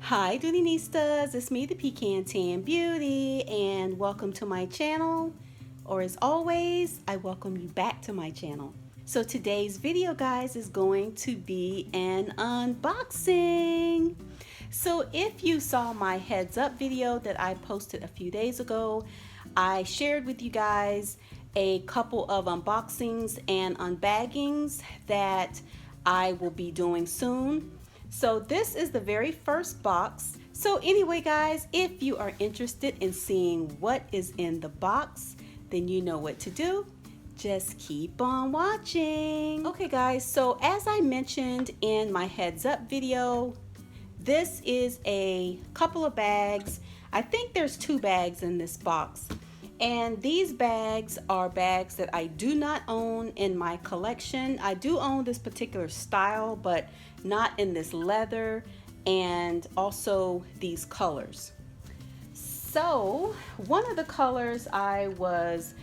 Hi Doonistas, it's me the Pecan Tan Beauty and welcome to my channel, or as always I welcome you back to my channel. So today's video guys is going to be an unboxing. So if you saw my heads up video that I posted a few days ago, I shared with you guys a couple of unboxings and unbaggings that I will be doing soon. So this is the very first box. So anyway guys, if you are interested in seeing what is in the box, then you know what to do. Just keep on watching. Okay guys, so as I mentioned in my heads up video, this is a couple of bags. I think there's 2 bags in this box. And these bags are bags that I do not own in my collection. I do own this particular style, but not in this leather and also these colors. So one of the colors I was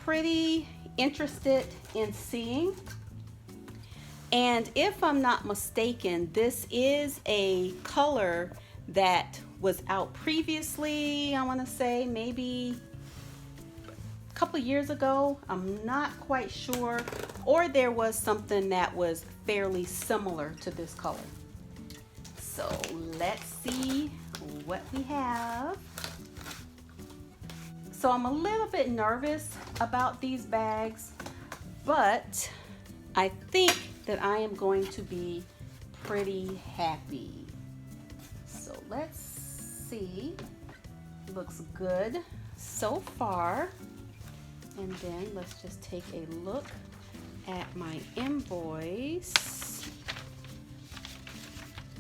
pretty interested in seeing, and if I'm not mistaken, this is a color that was out previously. I want to say maybe couple years ago, I'm not quite sure, or there was something that was fairly similar to this color. So let's see what we have. So I'm a little bit nervous about these bags, but I think that I am going to be pretty happy. So let's see. Looks good so far. And then let's just take a look at my invoice.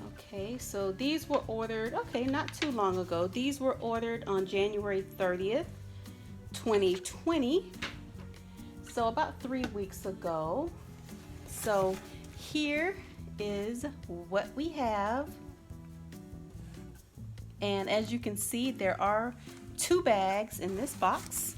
Okay, so these were ordered, okay, not too long ago. These were ordered on January 30th, 2020. So about 3 weeks ago. So here is what we have. And as you can see, there are 2 bags in this box.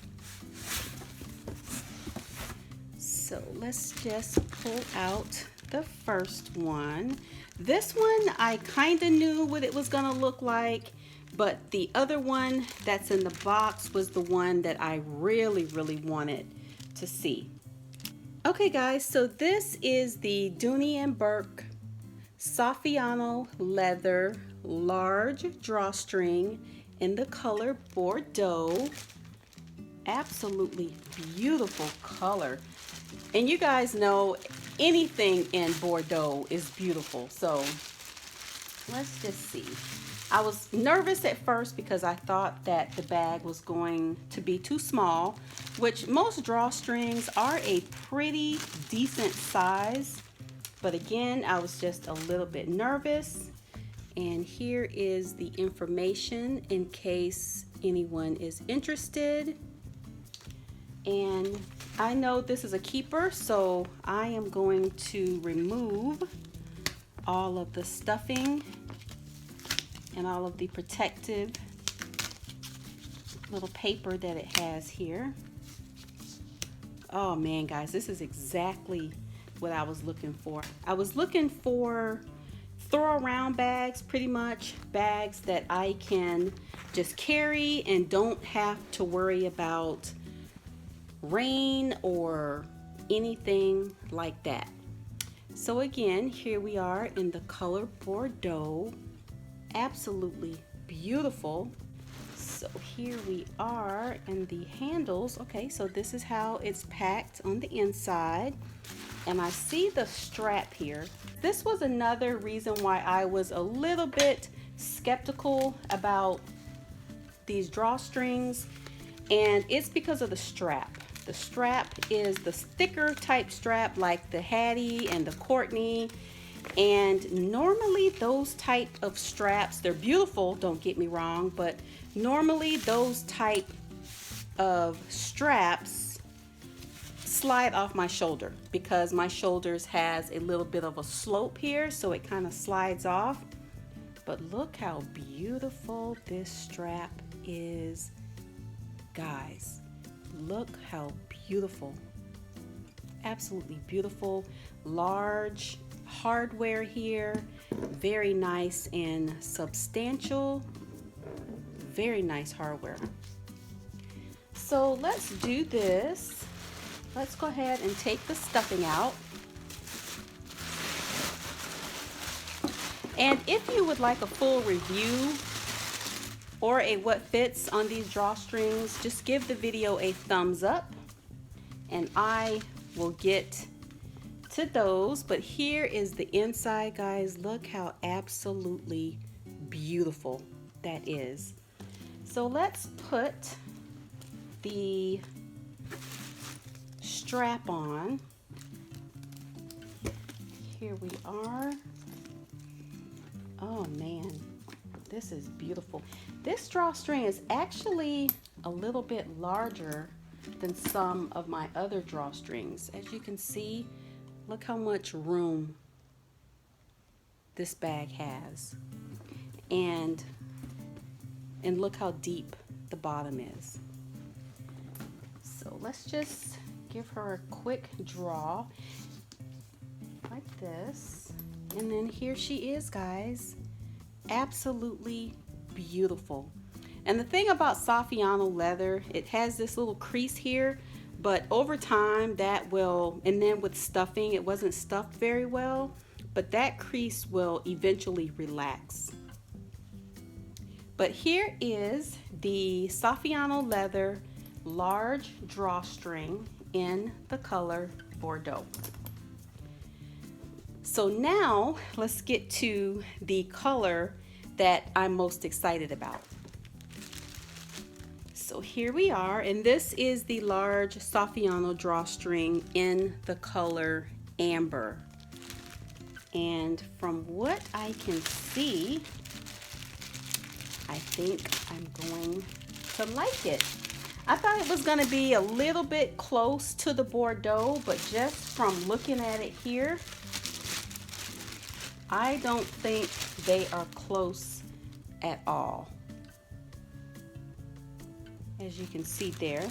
So let's just pull out the first one. This one, I kind of knew what it was gonna look like, but the other one that's in the box was the one that I really wanted to see. Okay guys, so this is the Dooney Bourke Saffiano leather large drawstring in the color Bordeaux. Absolutely beautiful color. And you guys know anything in Bordeaux is beautiful. So let's just see. I was nervous at first because I thought that the bag was going to be too small, which most drawstrings are a pretty decent size. But again, I was just a little bit nervous. And here is the information in case anyone is interested. And I know this is a keeper, so I am going to remove all of the stuffing and all of the protective little paper that it has here. Oh man, guys, this is exactly what I was looking for. I was looking for throw around bags, pretty much bags that I can just carry and don't have to worry about rain or anything like that. So again, here we are in the color Bordeaux. Absolutely beautiful. So here we are in the handles. Okay, so this is how it's packed on the inside. And I see the strap here. This was another reason why I was a little bit skeptical about these drawstrings, and it's because of the strap. The strap is the thicker type strap like the Hattie and the Courtney, and normally those type of straps, they're beautiful, don't get me wrong, but normally those type of straps slide off my shoulder because my shoulders has a little bit of a slope here, so it kind of slides off. But look how beautiful this strap is, guys. Look how beautiful. Absolutely beautiful. Large hardware here. Very nice and substantial. Very nice hardware. So let's do this. Let's go ahead and take the stuffing out. And if you would like a full review or a what fits on these drawstrings, just give the video a thumbs up and I will get to those. But here is the inside, guys. Look how absolutely beautiful that is. So let's put the strap on. Here we are. Oh man, this is beautiful. This drawstring is actually a little bit larger than some of my other drawstrings. As you can see, look how much room this bag has. And look how deep the bottom is. So let's just give her a quick draw like this. And then here she is, guys. Absolutely beautiful. And the thing about Saffiano leather, it has this little crease here, but over time that will, and then with stuffing, it wasn't stuffed very well, but that crease will eventually relax. But here is the Saffiano leather large drawstring in the color Bordeaux. So now let's get to the color that I'm most excited about. So here we are, and this is the large Saffiano drawstring in the color amber. And from what I can see, I think I'm going to like it. I thought it was going to be a little bit close to the Bordeaux, but just from looking at it here, I don't think they are close at all, as you can see there.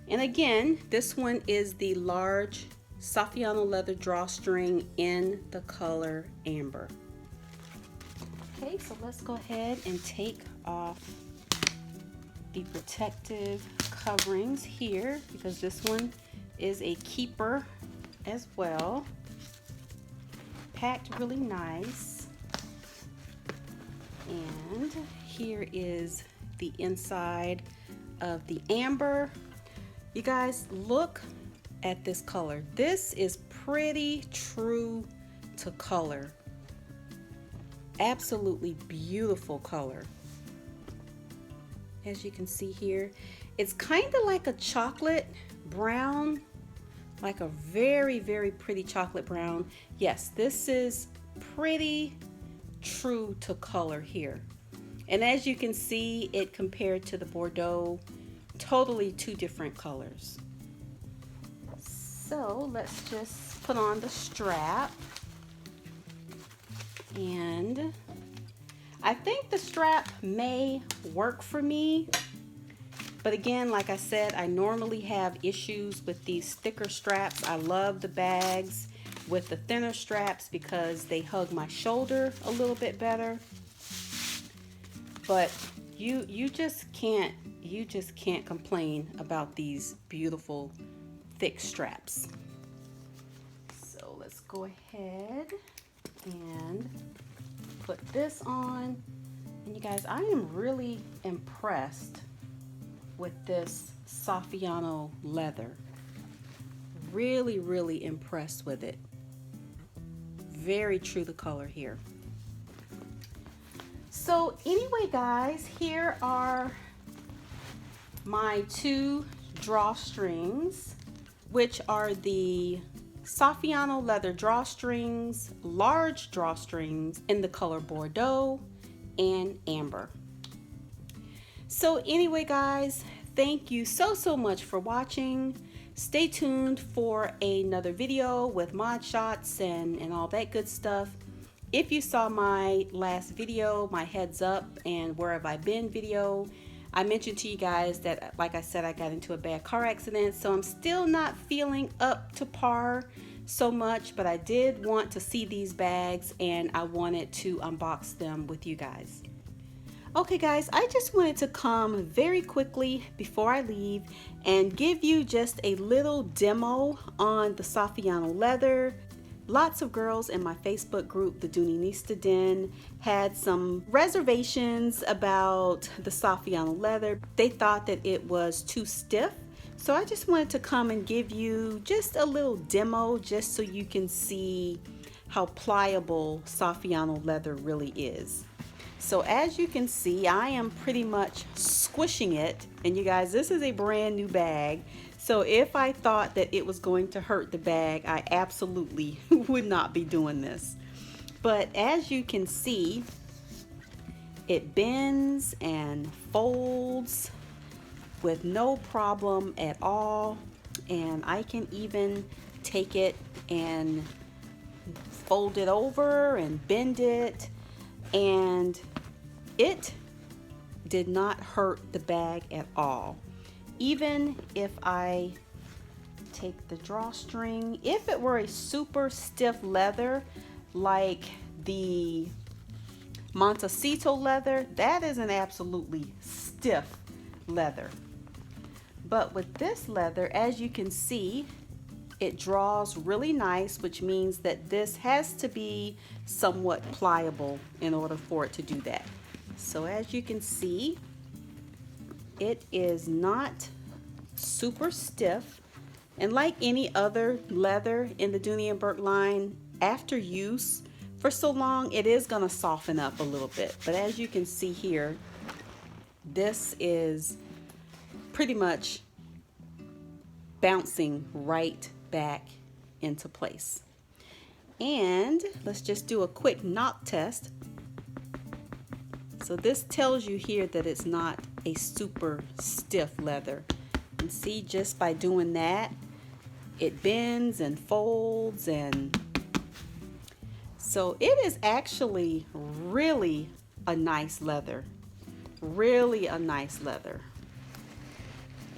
And again, this one is the large Saffiano leather drawstring in the color amber. Okay, so let's go ahead and take off the protective coverings here, because this one is a keeper as well. Packed really nice. And here is the inside of the amber. You guys, look at this color. This is pretty true to color. Absolutely beautiful color. As you can see here, it's kind of like a chocolate brown, like a very, very pretty chocolate brown. Yes, this is pretty true to color here. And as you can see, it compared to the Bordeaux, totally two different colors. So let's just put on the strap. And I think the strap may work for me. But again, like I said, I normally have issues with these thicker straps. I love the bags with the thinner straps because they hug my shoulder a little bit better. But you just can't complain about these beautiful thick straps. So let's go ahead and put this on. And you guys, I am really impressed with this Saffiano leather. Really, really impressed with it. Very true to color here. So anyway, guys, here are my two drawstrings, which are the Saffiano leather drawstrings, large drawstrings in the color Bordeaux and amber. So anyway, guys, thank you so much for watching. Stay tuned for another video with mod shots and all that good stuff. If you saw my last video, my heads up and where have I been video, I mentioned to you guys that, like I said, I got into a bad car accident, so I'm still not feeling up to par so much, but I did want to see these bags and I wanted to unbox them with you guys. Okay guys, I just wanted to come very quickly before I leave and give you just a little demo on the Saffiano leather. Lots of girls in my Facebook group, the Dooney Den, had some reservations about the Saffiano leather. They thought that it was too stiff. So I just wanted to come and give you just a little demo just so you can see how pliable Saffiano leather really is. So as you can see, I am pretty much squishing it. And you guys, this is a brand new bag. So if I thought that it was going to hurt the bag, I absolutely would not be doing this. But as you can see, it bends and folds with no problem at all. And I can even take it and fold it over and bend it, and it did not hurt the bag at all. Even if I take the drawstring, if it were a super stiff leather like the Montecito leather, that is an absolutely stiff leather. But with this leather, as you can see, it draws really nice, which means that this has to be somewhat pliable in order for it to do that. So as you can see, it is not super stiff. And like any other leather in the Dooney Bourke line, after use for so long, it is going to soften up a little bit. But as you can see here, this is pretty much bouncing right back into place. And let's just do a quick knock test. So this tells you here that it's not a super stiff leather. And see, just by doing that, it bends and folds, and so it is actually really a nice leather. Really a nice leather.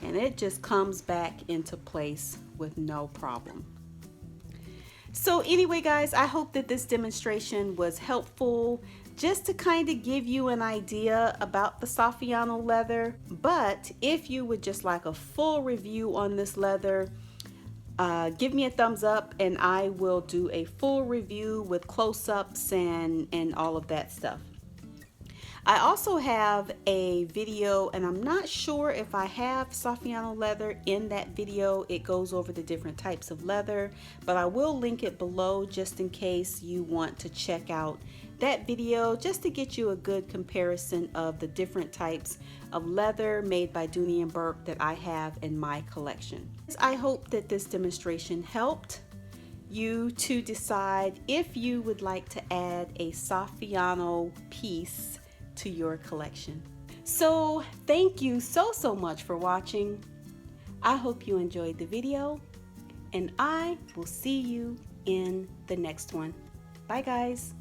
And it just comes back into place with no problem. So anyway guys, I hope that this demonstration was helpful just to kind of give you an idea about the Saffiano leather. But if you would just like a full review on this leather, give me a thumbs up and I will do a full review with close-ups and all of that stuff. I also have a video, and I'm not sure if I have Saffiano leather in that video. It goes over the different types of leather, but I will link it below just in case you want to check out that video, just to get you a good comparison of the different types of leather made by Dooney Bourke that I have in my collection. I hope that this demonstration helped you to decide if you would like to add a Saffiano piece to your collection. So thank you so much for watching. I hope you enjoyed the video, and I will see you in the next one. Bye guys.